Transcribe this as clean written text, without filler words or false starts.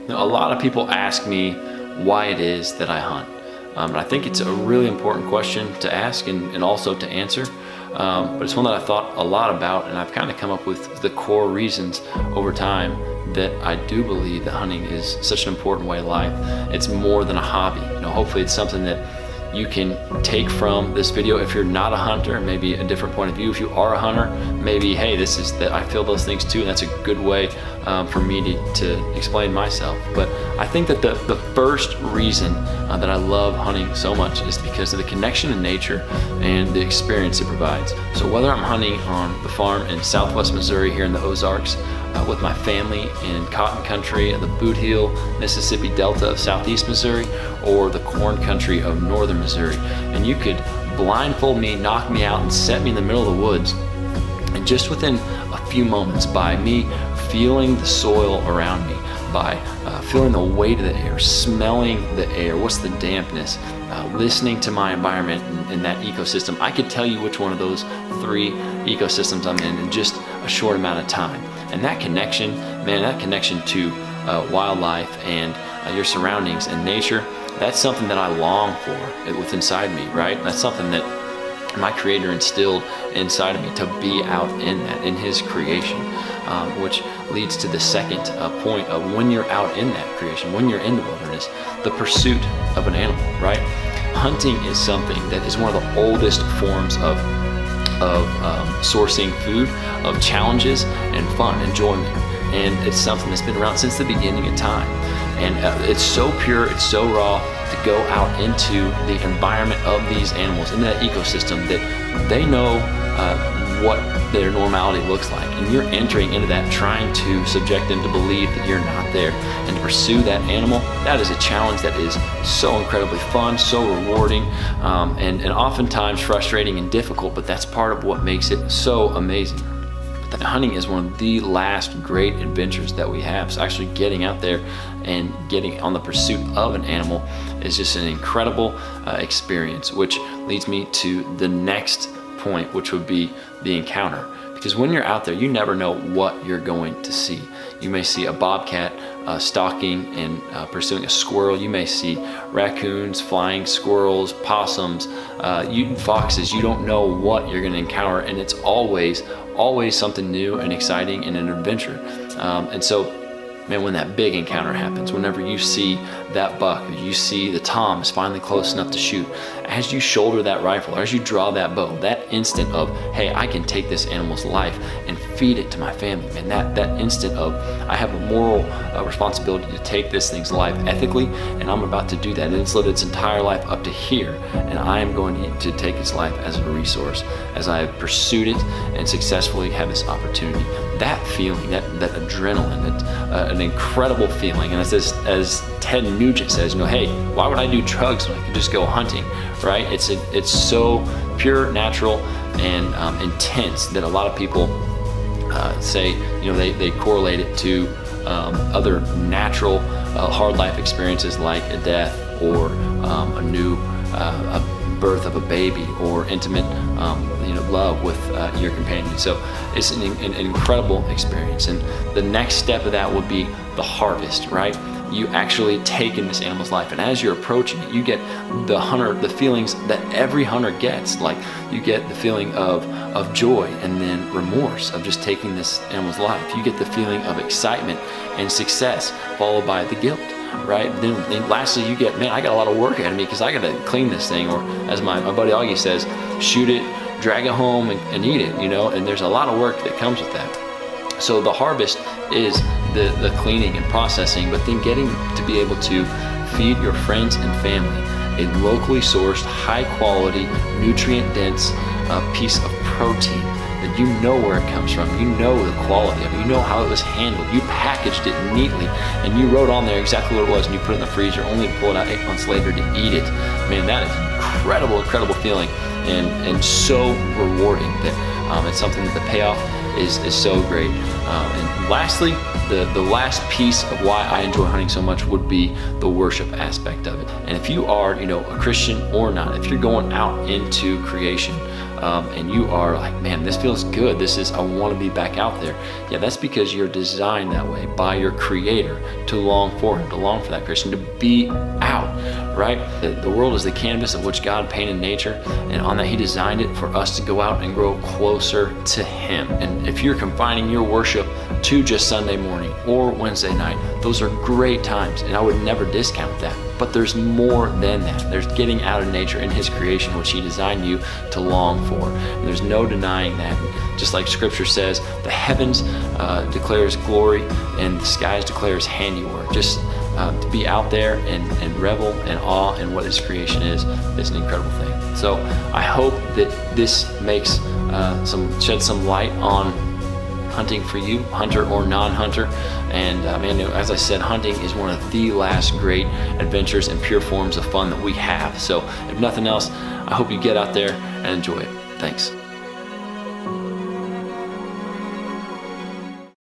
Now, a lot of people ask me why it is that I hunt. And I think it's a really important question to ask and also to answer. But it's one that I've thought a lot about, and I've kind of come up with the core reasons over time that I do believe that hunting is such an important way of life. It's more than a hobby. Hopefully it's something that you can take from this video. If you're not a hunter, maybe a different point of view. If you are a hunter, maybe, hey, this is that I feel those things too, and that's a good way for me to explain myself. But I think that the first reason that I love hunting so much is because of the connection to nature and the experience it provides. So whether I'm hunting on the farm in Southwest Missouri here in the Ozarks, with my family in cotton country, the Boot Heel, Mississippi Delta of Southeast Missouri, or the corn country of Northern Missouri. And you could blindfold me, knock me out, and set me in the middle of the woods. And just within a few moments, by me feeling the soil around me, by feeling the weight of the air, smelling the air, what's the dampness, listening to my environment and that ecosystem, I could tell you which one of those 3 ecosystems I'm in just a short amount of time. And that connection, man, that connection to wildlife and your surroundings and nature, that's something that I long for within inside me, right? That's something that my Creator instilled inside of me, to be out in that, in His creation, which leads to the second point of when you're out in that creation, when you're in the wilderness, the pursuit of an animal, right? Hunting is something that is one of the oldest forms of sourcing food, of challenges and fun, enjoyment. And it's something that's been around since the beginning of time. And it's so pure, it's so raw to go out into the environment of these animals, in that ecosystem, that they know what their normality looks like. And you're entering into that, trying to subject them to believe that you're not there. And to pursue that animal, that is a challenge that is so incredibly fun, so rewarding, and oftentimes frustrating and difficult, but that's part of what makes it so amazing. But hunting is one of the last great adventures that we have. So actually getting out there and getting on the pursuit of an animal is just an incredible experience, which leads me to the next point, which would be the encounter. Because when you're out there, you never know what you're going to see. You may see a bobcat stalking and pursuing a squirrel. You may see raccoons, flying squirrels, possums, foxes. You don't know what you're going to encounter, and it's always something new and exciting and an adventure. And so, man, when that big encounter happens, whenever you see that buck, you see the tom is finally close enough to shoot, as you shoulder that rifle, or as you draw that bow, that instant of, hey, I can take this animal's life and feed it to my family, man, that instant of, I have a moral responsibility to take this thing's life ethically, and I'm about to do that. And it's lived its entire life up to here, and I am going to take its life as a resource, as I have pursued it and successfully have this opportunity. That feeling, that adrenaline, an incredible feeling. And as Ted Nugent says, hey, why would I do drugs when I could just go hunting, right? It's so pure, natural, and intense that a lot of people say, they correlate it to other natural hard life experiences like a death or a new birth of a baby, or intimate love with your companion. So it's an incredible experience. And the next step of that would be the harvest, right? You actually take in this animal's life, and as you're approaching it, you get the feelings that every hunter gets. Like, you get the feeling of joy, and then remorse of just taking this animal's life. You get the feeling of excitement and success, followed by the guilt, right? Then lastly, you get, man, I got a lot of work ahead of me because I got to clean this thing, or as my buddy Augie says, shoot it, drag it home, and eat it, and there's a lot of work that comes with that. So the harvest is the cleaning and processing, but then getting to be able to feed your friends and family a locally sourced, high quality, nutrient dense piece of protein that you know where it comes from, you know the quality of it, you know how it was handled, you packaged it neatly, and you wrote on there exactly what it was, and you put it in the freezer only to pull it out 8 months later to eat it. Man, that is incredible feeling, and so rewarding that it's something that the payoff is so great. And lastly, the last piece of why I enjoy hunting so much would be the worship aspect of it. And if you are, a Christian or not, if you're going out into creation, and you are like, man, this feels good. I want to be back out there. Yeah, that's because you're designed that way by your Creator to long for Him, to long for that creation, to be out, right? The world is the canvas of which God painted nature, and on that He designed it for us to go out and grow closer to Him. And if you're confining your worship to just Sunday morning or Wednesday night, those are great times, and I would never discount that. But there's more than that. There's getting out of nature in His creation, which He designed you to long for. And there's no denying that. Just like Scripture says, the heavens declares glory and the skies declare His handiwork. Just to be out there and revel and awe in what His creation is an incredible thing. So I hope that this makes shed some light on hunting for you, hunter or non-hunter. And man, as I said, hunting is one of the last great adventures and pure forms of fun that we have. So if nothing else, I hope you get out there and enjoy it. Thanks.